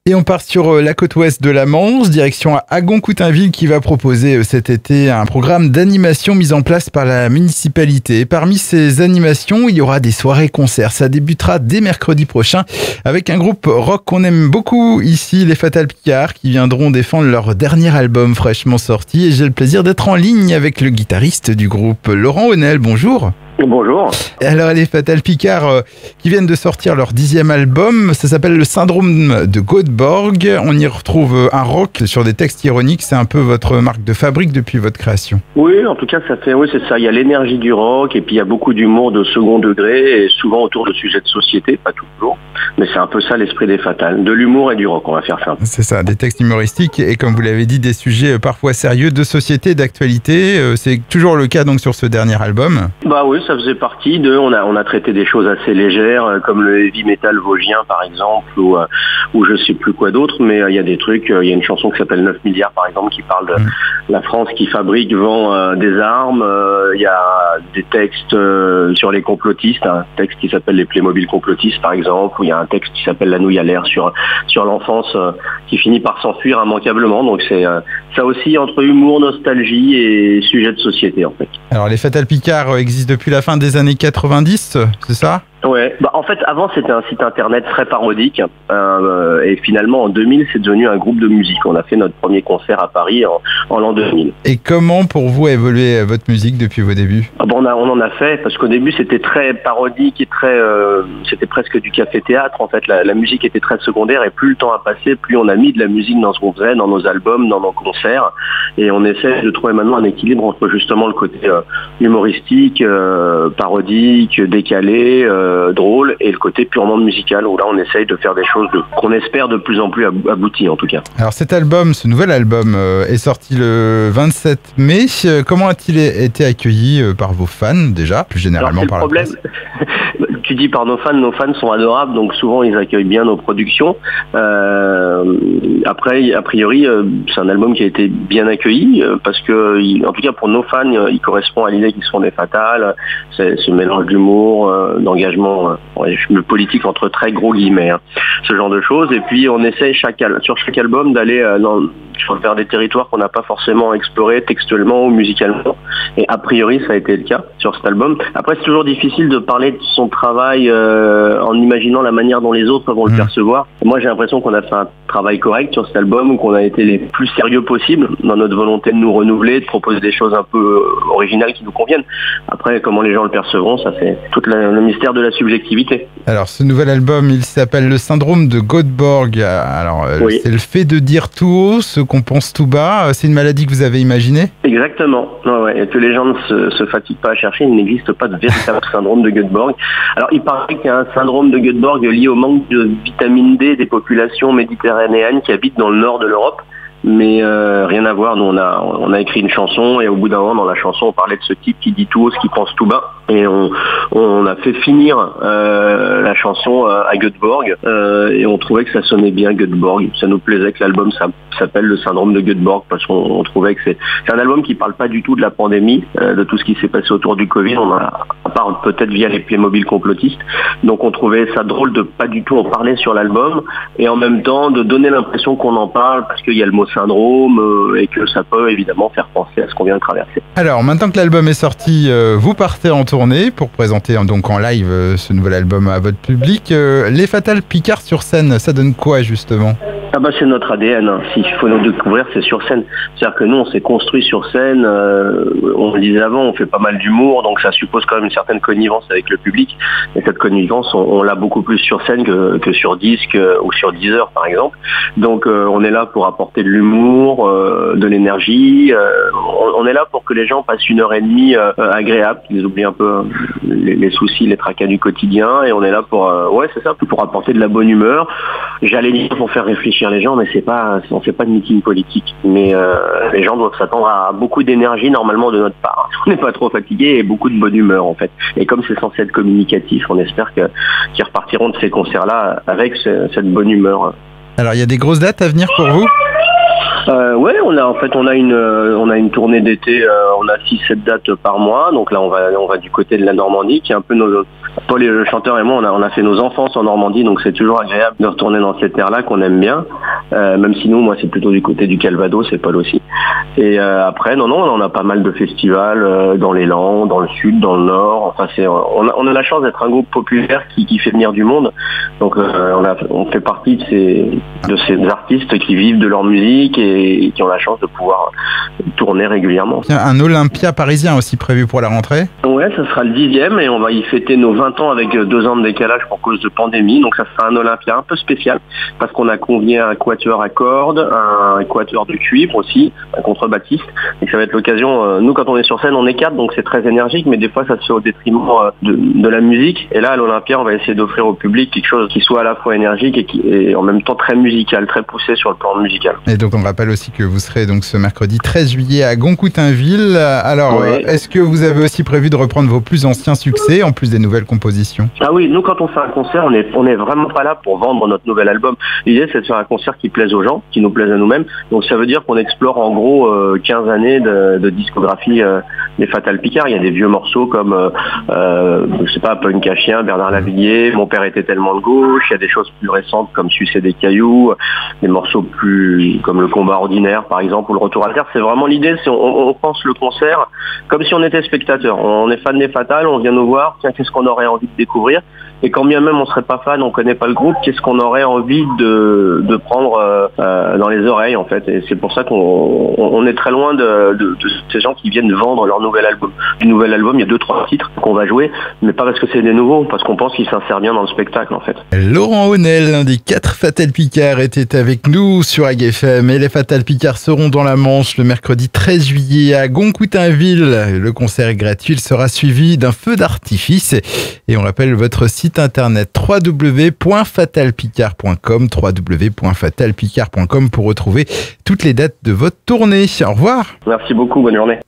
Et on part sur la côte ouest de la Manche, direction Agon-Coutainville qui va proposer cet été un programme d'animation mis en place par la municipalité. Parmi ces animations, il y aura des soirées-concerts. Ça débutera dès mercredi prochain avec un groupe rock qu'on aime beaucoup ici, les Fatal Picard, qui viendront défendre leur dernier album fraîchement sorti. Et j'ai le plaisir d'être en ligne avec le guitariste du groupe, Laurent Honnel. Bonjour. Bonjour. Alors les Fatal Picard qui viennent de sortir leur 10e album, ça s'appelle Le Syndrome de Göteborg. On y retrouve un rock sur des textes ironiques, c'est un peu votre marque de fabrique depuis votre création. Oui, en tout cas oui c'est ça, il y a l'énergie du rock et puis il y a beaucoup d'humour de second degré et souvent autour de sujets de société, pas toujours, mais c'est un peu ça l'esprit des Fatal, de l'humour et du rock, on va faire ça. C'est ça, des textes humoristiques et comme vous l'avez dit, des sujets parfois sérieux de société, d'actualité, c'est toujours le cas donc sur ce dernier album. Bah oui, ça faisait partie on a traité des choses assez légères comme le heavy metal vosgien par exemple ou je sais plus quoi d'autre, mais il y a des trucs, il y a une chanson qui s'appelle 9 milliards par exemple qui parle de la France qui fabrique, vend des armes, il y a des textes sur les complotistes, un texte qui s'appelle les Playmobil complotistes par exemple, ou il y a un texte qui s'appelle La nouille à l'air sur l'enfance qui finit par s'enfuir immanquablement, donc c'est ça aussi entre humour, nostalgie et sujet de société en fait. Alors les Fatal Picard existent depuis la fin des années 90, c'est ça ? Ouais, en fait avant c'était un site internet très parodique et finalement en 2000 c'est devenu un groupe de musique. On a fait notre premier concert à Paris en l'an 2000. Et comment pour vous a évolué votre musique depuis vos débuts ? On en a fait parce qu'au début c'était très parodique et c'était presque du café-théâtre en fait. La musique était très secondaire et plus le temps a passé, plus on a mis de la musique dans ce qu'on faisait, dans nos albums, dans nos concerts et on essaie de trouver maintenant un équilibre entre justement le côté humoristique, parodique, décalé, drôle et le côté purement musical où là on essaye de faire des choses qu'on espère de plus en plus abouties en tout cas. Alors cet album, ce nouvel album est sorti le 27 mai. Comment a-t-il été accueilli par vos fans déjà, plus généralement par la presse ? Tu dis par nos fans sont adorables, donc souvent ils accueillent bien nos productions. Après, a priori, c'est un album qui a été bien accueilli parce que, en tout cas pour nos fans, il correspond à l'idée qu'ils sont des Fatales. C'est ce mélange d'humour, d'engagement politique entre très gros guillemets, ce genre de choses. Et puis on essaie sur chaque album d'aller vers des territoires qu'on n'a pas forcément explorés textuellement ou musicalement. Et a priori, ça a été le cas sur cet album. Après, c'est toujours difficile de parler de son travail en imaginant la manière dont les autres vont le percevoir. Et moi, j'ai l'impression qu'on a fait un travail correct sur cet album, ou qu'on a été les plus sérieux possible dans notre volonté de nous renouveler, de proposer des choses un peu originales qui nous conviennent. Après, comment les gens le percevront, ça c'est tout le mystère de la subjectivité. Alors, ce nouvel album, il s'appelle Le Syndrome de Göteborg. Alors, oui. C'est le fait de dire tout haut ce qu'on pense tout bas. C'est une maladie que vous avez imaginée ? Exactement. Ouais. Et que les gens ne se fatiguent pas à chercher, il n'existe pas de véritable syndrome de Göteborg. Alors, il paraît qu'il y a un syndrome de Göteborg lié au manque de vitamine D des populations méditerranéennes qui habitent dans le nord de l'Europe. Mais rien à voir, nous on a écrit une chanson et au bout d'un moment dans la chanson on parlait de ce type qui dit tout haut ce qu'il pense tout bas et on a fait finir la chanson à Göteborg et on trouvait que ça sonnait bien Göteborg, ça nous plaisait que l'album s'appelle Le Syndrome de Göteborg parce qu'on trouvait que c'est un album qui parle pas du tout de la pandémie, de tout ce qui s'est passé autour du Covid, à part peut-être via les Playmobil complotistes, donc on trouvait ça drôle de pas du tout en parler sur l'album et en même temps de donner l'impression qu'on en parle parce qu'il y a le mot syndrome et que ça peut évidemment faire penser à ce qu'on vient de traverser. Alors maintenant que l'album est sorti, vous partez en tournée pour présenter donc en live ce nouvel album à votre public. Les Fatal Picard sur scène, ça donne quoi justement ? Ah bah c'est notre ADN, s'il faut nous découvrir c'est sur scène. C'est-à-dire que nous on s'est construit sur scène, on le disait avant, on fait pas mal d'humour, donc ça suppose quand même une certaine connivence avec le public. Et cette connivence on l'a beaucoup plus sur scène que sur disque ou sur Deezer par exemple. Donc on est là pour apporter de l'humour, de l'énergie, on est là pour que les gens passent 1h30 agréable, qu'ils oublient un peu les soucis, les tracas du quotidien et on est là pour pour apporter de la bonne humeur. J'allais dire pour faire réfléchir les gens, mais on fait pas de meeting politique. Mais les gens doivent s'attendre à beaucoup d'énergie normalement de notre part. On n'est pas trop fatigué et beaucoup de bonne humeur en fait. Et comme c'est censé être communicatif, on espère qu'ils repartiront de ces concerts-là avec cette bonne humeur. Alors il y a des grosses dates à venir pour vous ? Ouais, on a une tournée d'été, on a 6-7 dates par mois, donc là on va du côté de la Normandie, qui est un peu Paul et le chanteur et moi, on a fait nos enfances en Normandie, donc c'est toujours agréable de retourner dans cette terre-là qu'on aime bien, même si moi c'est plutôt du côté du Calvados, c'est Paul aussi. Et après, non, on a pas mal de festivals dans les Landes, dans le sud, dans le nord. Enfin, on a la chance d'être un groupe populaire qui fait venir du monde. Donc, on fait partie de ces artistes qui vivent de leur musique et qui ont la chance de pouvoir tourner régulièrement. Il y a un Olympia parisien aussi prévu pour la rentrée. Ouais, ça sera le 10e et on va y fêter nos 20 ans avec 2 ans de décalage pour cause de pandémie. Donc, ça sera un Olympia un peu spécial parce qu'on a convié un quatuor à cordes, un quatuor de cuivre aussi, un contrebassiste. Et ça va être l'occasion, nous quand on est sur scène on est 4, donc c'est très énergique, mais des fois ça se fait au détriment de la musique. Et là à l'Olympia on va essayer d'offrir au public quelque chose qui soit à la fois énergique et en même temps très musical, très poussé sur le plan musical. Et donc on rappelle aussi que vous serez donc ce mercredi 13 juillet à Goncoutainville. Alors oui. Est-ce que vous avez aussi prévu de reprendre vos plus anciens succès en plus des nouvelles compositions? Ah oui, nous quand on fait un concert on est vraiment pas là pour vendre notre nouvel album. L'idée c'est de faire un concert qui plaise aux gens, qui nous plaise à nous-mêmes. Donc ça veut dire qu'on explore en gros 15 années de discographie des Fatal Picard. Il y a des vieux morceaux comme je sais pas, Punk à chien, Bernard Lavilliers, Mon père était tellement de gauche. Il y a des choses plus récentes comme Sucer des cailloux, des morceaux plus comme Le combat ordinaire par exemple, ou Le retour à terre. C'est vraiment l'idée, on pense le concert comme si on était spectateur. On est fan des Fatal, on vient nous voir, tiens, qu'est-ce qu'on aurait envie de découvrir? Et quand bien même on serait pas fan, on connaît pas le groupe, qu'est-ce qu'on aurait envie de prendre dans les oreilles en fait. Et c'est pour ça qu'on est très loin de ces gens qui viennent vendre leur nouvel album. Du nouvel album, il y a 2-3 titres qu'on va jouer, mais pas parce que c'est des nouveaux, parce qu'on pense qu'ils s'insèrent bien dans le spectacle en fait. Laurent Haunel, l'un des 4 Fatal Picard, était avec nous sur Ag FM. Et les Fatal Picard seront dans la Manche le mercredi 13 juillet à Goncoutainville. Le concert est gratuit, il sera suivi d'un feu d'artifice. Et on rappelle votre site internet www.fatalpicard.com www.fatalpicard.com pour retrouver toutes les dates de votre tournée. Au revoir. Merci beaucoup, bonne journée.